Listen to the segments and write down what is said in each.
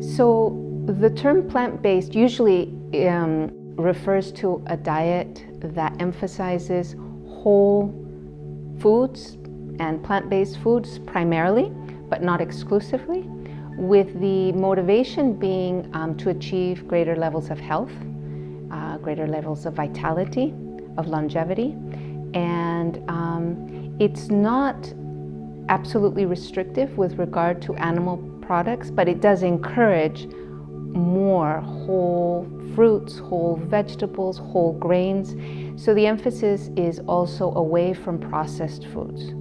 So the term plant-based usually refers to a diet that emphasizes whole foods and plant-based foods primarily, but not exclusively, with the motivation being to achieve greater levels of health, greater levels of vitality, of longevity. And it's not absolutely restrictive with regard to animal products, but it does encourage more whole fruits, whole vegetables, whole grains. So the emphasis is also away from processed foods.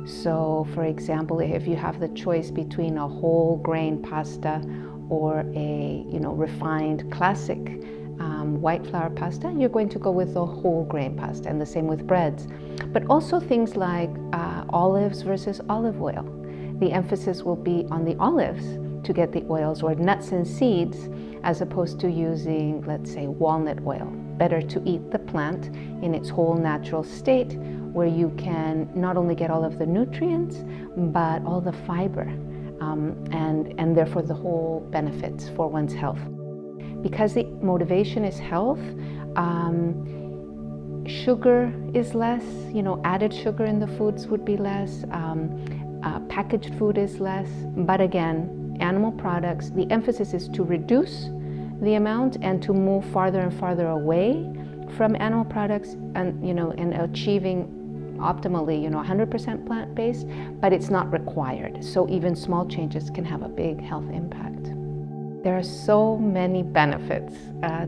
So for example, if you have the choice between a whole grain pasta or a refined classic white flour pasta, you're going to go with a whole grain pasta, and the same with breads. But also things like olives versus olive oil. The emphasis will be on the olives to get the oils, or nuts and seeds, as opposed to using, let's say, walnut oil. Better to eat the plant in its whole natural state, where you can not only get all of the nutrients, but all the fiber, and therefore the whole benefits for one's health. Because the motivation is health, sugar is less, added sugar in the foods would be less, packaged food is less, but again, animal products, the emphasis is to reduce the amount and to move farther and farther away from animal products, and achieving optimally 100% plant-based, but it's not required. So even small changes can have a big health impact. There are so many benefits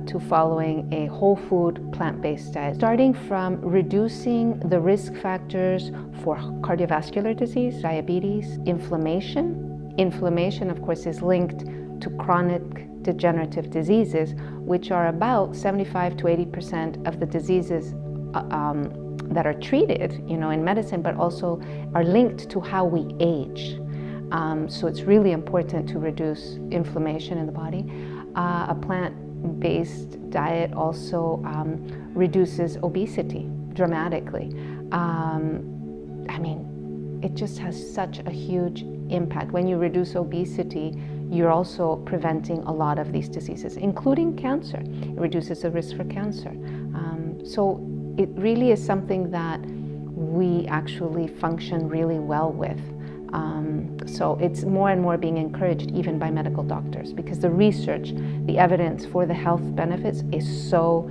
to following a whole food plant-based diet, starting from reducing the risk factors for cardiovascular disease, diabetes, inflammation. Inflammation, of course, is linked to chronic degenerative diseases, which are about 75 to 80% of the diseases that are treated, in medicine, but also are linked to how we age. So it's really important to reduce inflammation in the body. A plant-based diet also reduces obesity dramatically. It just has such a huge impact. When you reduce obesity, you're also preventing a lot of these diseases, including cancer. It reduces the risk for cancer. So it really is something that we actually function really well with. So it's more and more being encouraged even by medical doctors, because the research, the evidence for the health benefits is so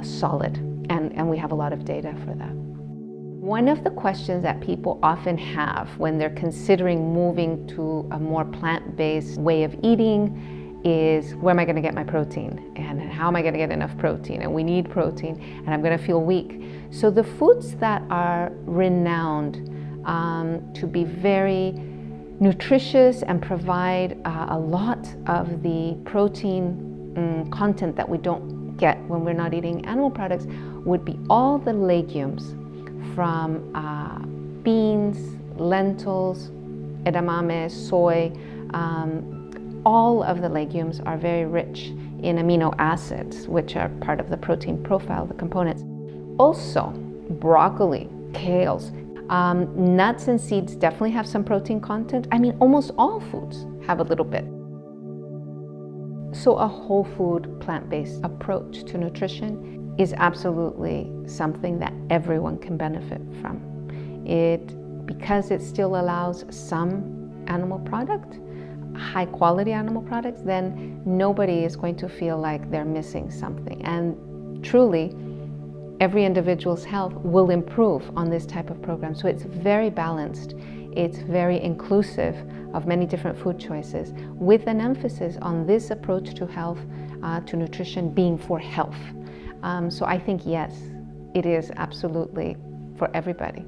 solid, and we have a lot of data for that. One of the questions that people often have when they're considering moving to a more plant-based way of eating is, where am I going to get my protein? And how am I going to get enough protein? And we need protein, and I'm going to feel weak. So the foods that are renowned to be very nutritious and provide a lot of the protein content that we don't get when we're not eating animal products would be all the legumes, from beans, lentils, edamame, soy. All of the legumes are very rich in amino acids, which are part of the protein profile, the components. Also, broccoli, kales, nuts and seeds definitely have some protein content. Almost all foods have a little bit. So a whole food, plant-based approach to nutrition is absolutely something that everyone can benefit from. Because it still allows some animal product, high quality animal products, then nobody is going to feel like they're missing something. And truly, every individual's health will improve on this type of program. So it's very balanced. It's very inclusive of many different food choices, with an emphasis on this approach to health, to nutrition being for health. So I think, yes, it is absolutely for everybody.